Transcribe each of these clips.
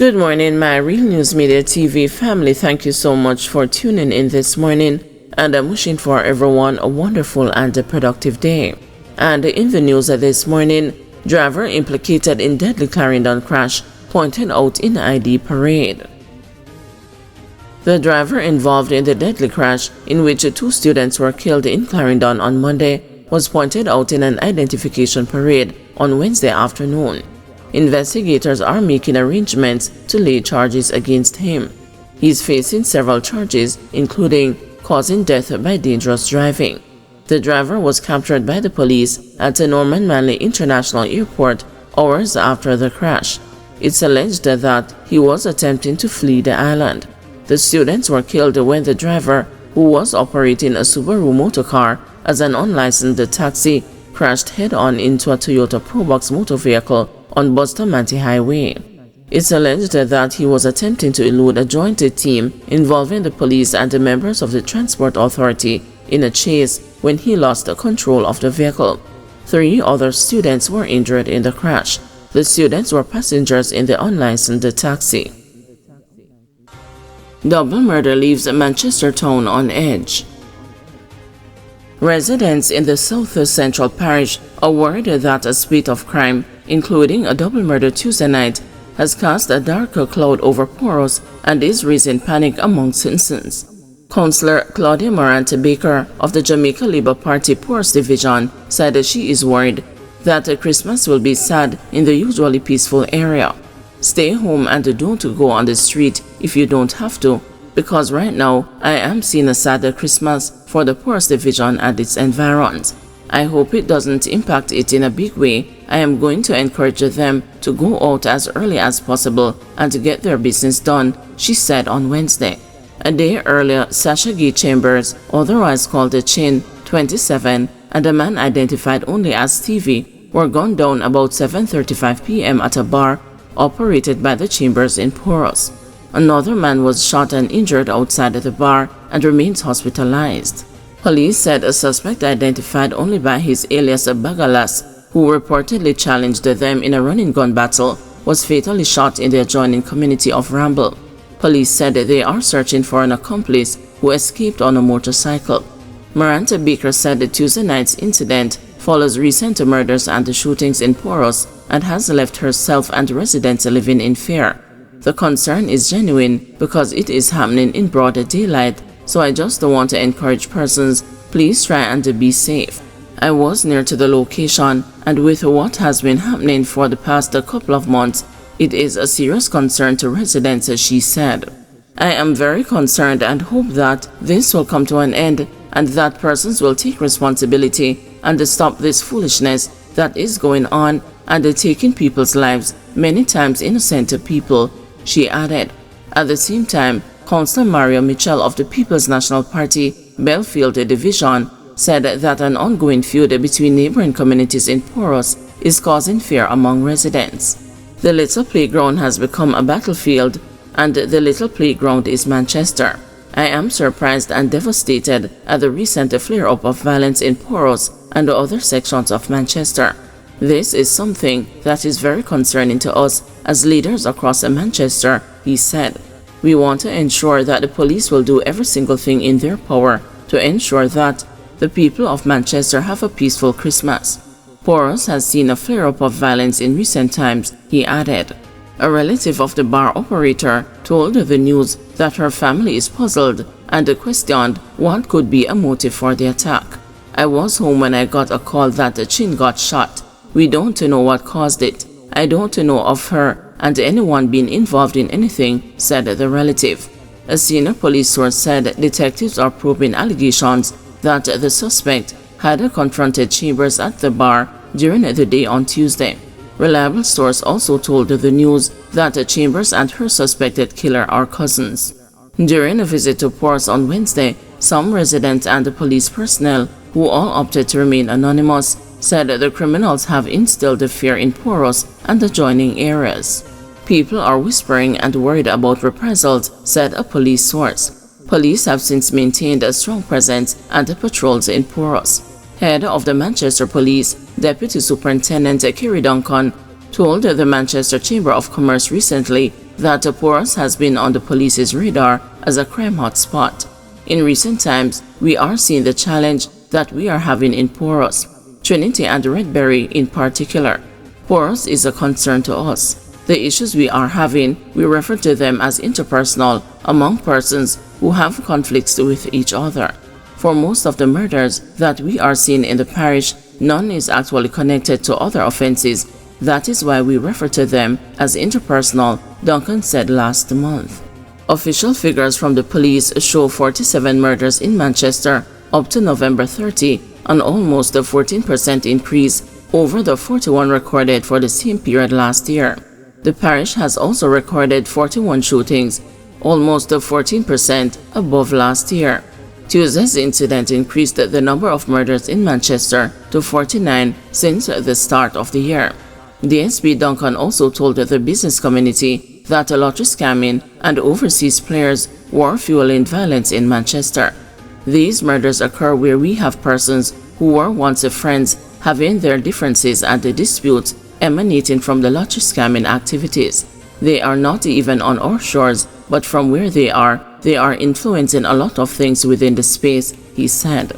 Good morning, my Real News Media TV family. Thank you so much for tuning in this morning, and I'm wishing for everyone a wonderful and a productive day. And in the news this morning, driver implicated in deadly Clarendon crash pointed out in ID parade. The driver involved in the deadly crash in which 2 students were killed in Clarendon on Monday was pointed out in an identification parade on Wednesday afternoon. Investigators are making arrangements to lay charges against him. He is facing several charges, including causing death by dangerous driving. The driver was captured by the police at the Norman Manley International Airport hours after the crash. It's alleged that he was attempting to flee the island. The students were killed when the driver, who was operating a Subaru motorcar as an unlicensed taxi, crashed head-on into a Toyota Probox motor vehicle on Bustamante Highway. It's alleged that he was attempting to elude a joint team involving the police and the members of the Transport Authority in a chase when he lost control of the vehicle. 3 other students were injured in the crash. The students were passengers in the unlicensed taxi. Double murder leaves Manchester town on edge. Residents in the South Central Parish are worried that a spate of crime, including a double murder Tuesday night, has cast a darker cloud over Poros and is raising panic among citizens. Councillor Claudia Morant Baker of the Jamaica Labour Party Poros Division said that she is worried that Christmas will be sad in the usually peaceful area. Stay home and don't go on the street if you don't have to, because right now I am seeing a sadder Christmas for the Poros Division and its environs. I hope it doesn't impact it in a big way. I am going to encourage them to go out as early as possible and to get their business done, she said on Wednesday. A day earlier, Sasha Gay Chambers, otherwise called the Chin, 27, and a man identified only as Stevie, were gunned down about 7:35 p.m. at a bar operated by the Chambers in Poros. Another man was shot and injured outside the bar and remains hospitalized. Police said a suspect identified only by his alias Bagalas, who reportedly challenged them in a running gun battle, was fatally shot in the adjoining community of Ramble. Police said they are searching for an accomplice who escaped on a motorcycle. Maranta Baker said the Tuesday night's incident follows recent murders and shootings in Poros and has left herself and residents living in fear. The concern is genuine because it is happening in broad daylight, so I just want to encourage persons, please try and be safe. I was near to the location, and with what has been happening for the past couple of months, it is a serious concern to residents, she said. I am very concerned and hope that this will come to an end and that persons will take responsibility and stop this foolishness that is going on and taking people's lives, many times innocent people, she added. At the same time, Councillor Mario Mitchell of the People's National Party, Belfield Division, said that an ongoing feud between neighboring communities in Poros is causing fear among residents. The little playground has become a battlefield, and the little playground is Manchester. I am surprised and devastated at the recent flare-up of violence in Poros and other sections of Manchester. This is something that is very concerning to us as leaders across Manchester, he said. We want to ensure that the police will do every single thing in their power to ensure that the people of Manchester have a peaceful Christmas. Poros has seen a flare-up of violence in recent times, he added. A relative of the bar operator told the news that her family is puzzled and questioned what could be a motive for the attack. I was home when I got a call that the Chin got shot. We don't know what caused it. I don't know of her and anyone being involved in anything, said the relative. A senior police source said detectives are probing allegations that the suspect had confronted Chambers at the bar during the day on Tuesday. Reliable source also told the news that Chambers and her suspected killer are cousins. During a visit to Poros on Wednesday, some residents and police personnel, who all opted to remain anonymous, said the criminals have instilled fear in Poros and adjoining areas. People are whispering and worried about reprisals, said a police source. Police have since maintained a strong presence and patrols in Poros. Head of the Manchester Police, Deputy Superintendent Kerry Duncan, told the Manchester Chamber of Commerce recently that Poros has been on the police's radar as a crime hotspot. In recent times, we are seeing the challenge that we are having in Poros, Trinity and Redberry in particular. Poros is a concern to us. The issues we are having, we refer to them as interpersonal among persons who have conflicts with each other. For most of the murders that we are seeing in the parish, none is actually connected to other offenses. That is why we refer to them as interpersonal, Duncan said last month. Official figures from the police show 47 murders in Manchester up to November 30, an almost a 14% increase over the 41 recorded for the same period last year. The parish has also recorded 41 shootings, almost 14% above last year. Tuesday's incident increased the number of murders in Manchester to 49 since the start of the year. DSP Duncan also told the business community that lottery scamming and overseas players were fueling violence in Manchester. These murders occur where we have persons who were once friends having their differences and disputes emanating from the lottery scamming activities. They are not even on our shores, but from where they are influencing a lot of things within the space, he said.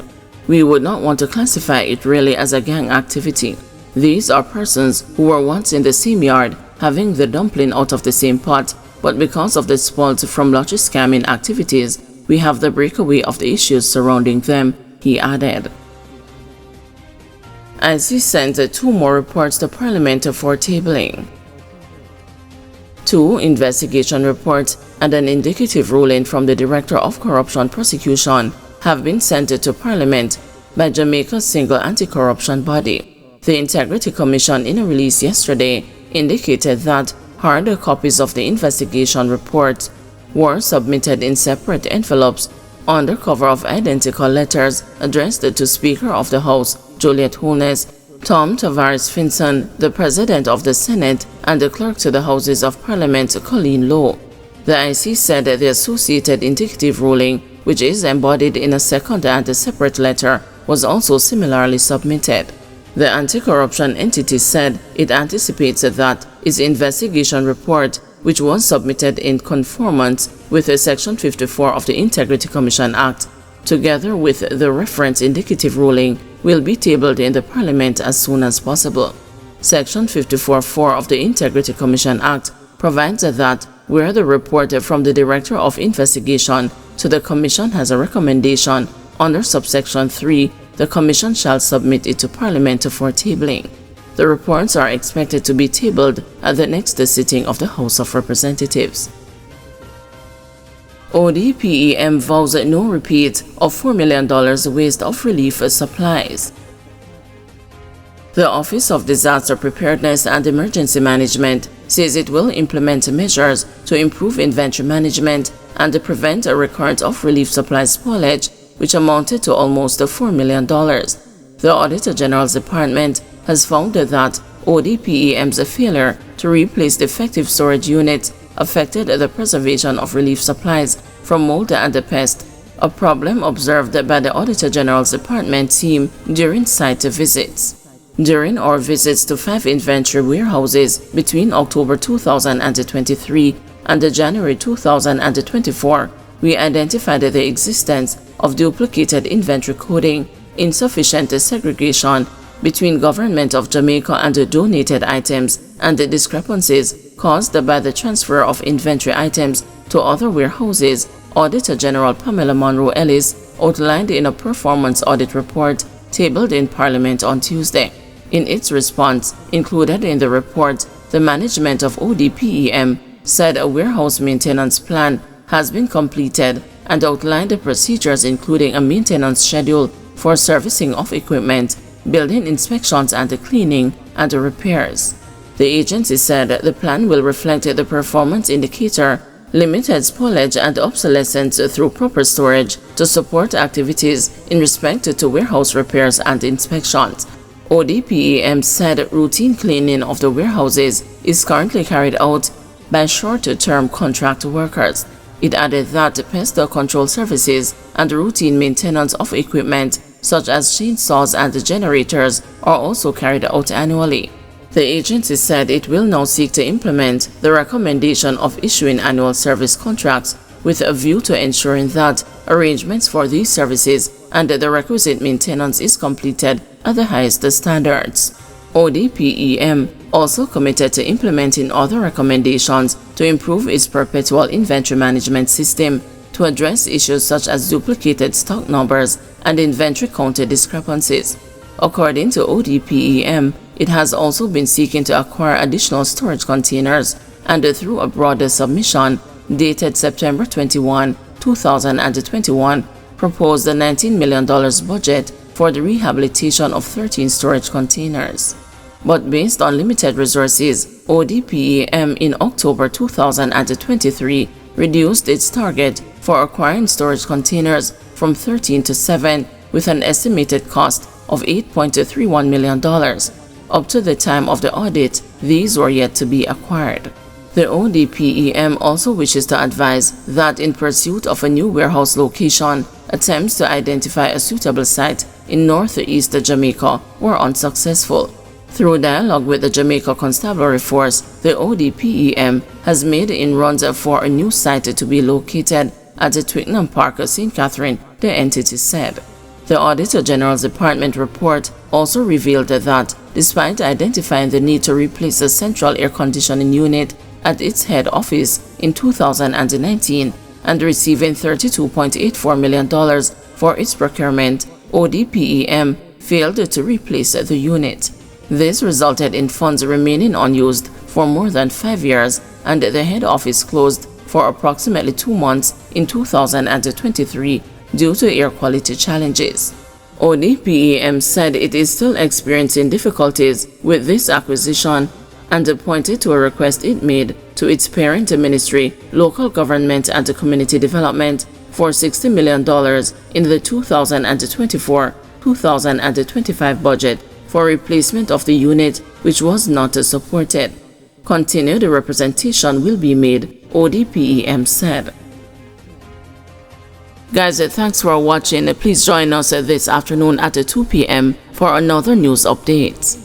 We would not want to classify it really as a gang activity. These are persons who were once in the same yard having the dumpling out of the same pot, but because of the spoils from lottery scamming activities, we have the breakaway of the issues surrounding them, he added. As he sent 2 more reports to Parliament for tabling. 2 investigation reports and an indicative ruling from the Director of Corruption Prosecution have been sent to Parliament by Jamaica's single anti-corruption body. The Integrity Commission, in a release yesterday, indicated that hard copies of the investigation reports were submitted in separate envelopes under cover of identical letters addressed to Speaker of the House Juliet Holness, Tom Tavares Finson, the President of the Senate, and the Clerk to the Houses of Parliament Colleen Lowe. The IC said that the associated indicative ruling, which is embodied in a second and a separate letter, was also similarly submitted. The anti-corruption entity said it anticipates that its investigation report, which was submitted in conformance with Section 54 of the Integrity Commission Act, together with the reference indicative ruling, will be tabled in the Parliament as soon as possible. Section 54(4) of the Integrity Commission Act provides that where the report from the Director of Investigation to the Commission has a recommendation under subsection 3, the Commission shall submit it to Parliament for tabling. The reports are expected to be tabled at the next sitting of the House of Representatives. ODPEM vows no repeat of $4 million waste of relief supplies. The Office of Disaster Preparedness and Emergency Management says it will implement measures to improve inventory management and prevent a recurrence of relief supplies spoilage, which amounted to almost $4 million. The Auditor General's Department has found that ODPEM's failure to replace defective storage units affected the preservation of relief supplies from mold and pest, a problem observed by the Auditor General's Department team during site visits. During our visits to 5 inventory warehouses between October 2023 and January 2024, we identified the existence of duplicated inventory coding, insufficient segregation between Government of Jamaica and donated items, and the discrepancies caused by the transfer of inventory items to other warehouses. Auditor General Pamela Monroe Ellis outlined in a performance audit report tabled in Parliament on Tuesday. In its response, included in the report, the management of ODPEM said a warehouse maintenance plan has been completed and outlined the procedures including a maintenance schedule for servicing of equipment, building inspections and cleaning, and repairs. The agency said the plan will reflect the performance indicator, limited spoilage and obsolescence through proper storage to support activities in respect to warehouse repairs and inspections. ODPEM said routine cleaning of the warehouses is currently carried out by short-term contract workers. It added that pest control services and routine maintenance of equipment such as chainsaws and generators are also carried out annually. The agency said it will now seek to implement the recommendation of issuing annual service contracts with a view to ensuring that arrangements for these services and the requisite maintenance is completed at the highest standards. ODPEM also committed to implementing other recommendations to improve its perpetual inventory management system to address issues such as duplicated stock numbers and inventory counter discrepancies. According to ODPEM, it has also been seeking to acquire additional storage containers, and through a broader submission dated September 21, 2021, proposed a $19 million budget for the rehabilitation of 13 storage containers. But based on limited resources, ODPEM in October 2023 reduced its target for acquiring storage containers from 13 to 7 with an estimated cost of $8.31 million. Up to the time of the audit, these were yet to be acquired. The ODPEM also wishes to advise that in pursuit of a new warehouse location, attempts to identify a suitable site in northeast Jamaica were unsuccessful. Through dialogue with the Jamaica Constabulary Force, the ODPEM has made inroads for a new site to be located at the Twickenham Park, St. Catherine, the entity said. The Auditor General's Department report also revealed that, despite identifying the need to replace the central air conditioning unit at its head office in 2019 and receiving $32.84 million for its procurement, ODPEM failed to replace the unit. This resulted in funds remaining unused for more than 5 years, and the head office closed for approximately 2 months in 2023 due to air quality challenges. ODPEM said it is still experiencing difficulties with this acquisition and pointed to a request it made to its parent ministry, local government and community development, for $60 million in the 2024-2025 budget for replacement of the unit, which was not supported. Continued representation will be made, ODPEM said. Guys, thanks for watching. Please join us this afternoon at 2 p.m. for another news update.